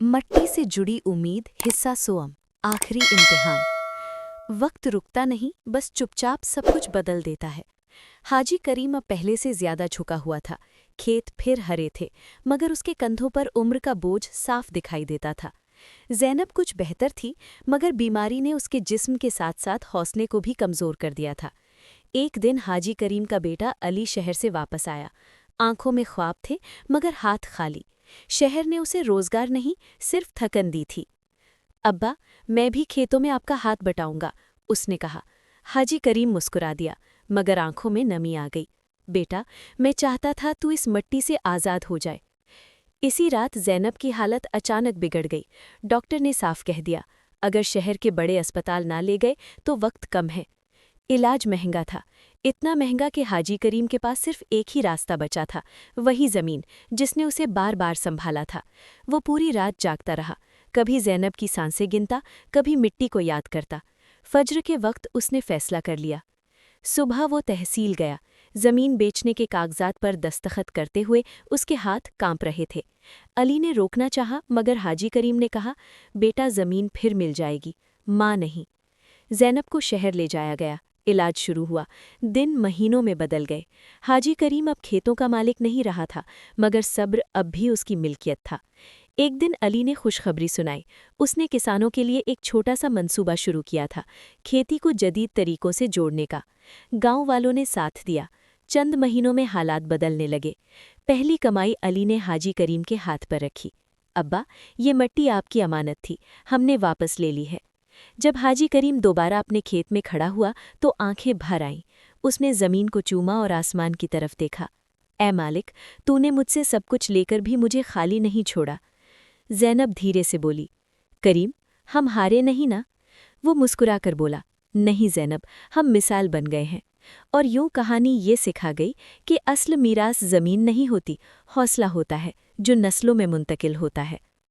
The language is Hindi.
मट्टी से जुड़ी उम्मीद हिस्सा सोम आखिरी इम्तिहान। वक्त रुकता नहीं, बस चुपचाप सब कुछ बदल देता है। हाजी करीम अब पहले से ज्यादा झुका हुआ था। खेत फिर हरे थे, मगर उसके कंधों पर उम्र का बोझ साफ दिखाई देता था। ज़ैनब कुछ बेहतर थी, मगर बीमारी ने उसके जिस्म के साथ साथ हौसले को भी कमज़ोर कर दिया था। एक दिन हाजी करीम का बेटा अली शहर से वापस आया। आंखों में ख्वाब थे, मगर हाथ खाली। शहर ने उसे रोजगार नहीं, सिर्फ थकन दी थी। अब्बा, मैं भी खेतों में आपका हाथ बटाऊंगा, उसने कहा। हाजी करीम मुस्कुरा दिया, मगर आंखों में नमी आ गई। बेटा, मैं चाहता था तू इस मिट्टी से आज़ाद हो जाए। इसी रात ज़ैनब की हालत अचानक बिगड़ गई। डॉक्टर ने साफ कह दिया, अगर शहर के बड़े अस्पताल ना ले गए तो वक्त कम है। इलाज महंगा था, इतना महंगा कि हाजी करीम के पास सिर्फ एक ही रास्ता बचा था, वही ज़मीन जिसने उसे बार बार संभाला था। वो पूरी रात जागता रहा, कभी ज़ैनब की सांसें गिनता, कभी मिट्टी को याद करता। फज्र के वक्त उसने फैसला कर लिया। सुबह वो तहसील गया। ज़मीन बेचने के कागजात पर दस्तखत करते हुए उसके हाथ कांप रहे थे। अली ने रोकना चाहा, मगर हाजी करीम ने कहा, बेटा, ज़मीन फिर मिल जाएगी, माँ नहीं। ज़ैनब को शहर ले जाया गया। इलाज शुरू हुआ। दिन महीनों में बदल गए। हाजी करीम अब खेतों का मालिक नहीं रहा था, मगर सब्र अब भी उसकी मिल्कियत था। एक दिन अली ने खुशखबरी सुनाई। उसने किसानों के लिए एक छोटा सा मंसूबा शुरू किया था, खेती को जदीद तरीकों से जोड़ने का। गांव वालों ने साथ दिया। चंद महीनों में हालात बदलने लगे। पहली कमाई अली ने हाजी करीम के हाथ पर रखी। अब्बा, ये मिट्टी आपकी अमानत थी, हमने वापस ले ली है। जब हाजी करीम दोबारा अपने खेत में खड़ा हुआ तो आंखें भर आईं। उसने ज़मीन को चूमा और आसमान की तरफ देखा। ऐ मालिक, तूने मुझसे सब कुछ लेकर भी मुझे खाली नहीं छोड़ा। ज़ैनब धीरे से बोली, करीम, हम हारे नहीं ना? वो मुस्कुराकर बोला, नहीं ज़ैनब, हम मिसाल बन गए हैं। और यूं कहानी ये सिखा गई कि असल मीरास ज़मीन नहीं होती, हौसला होता है, जो नस्लों में मुंतकिल होता है।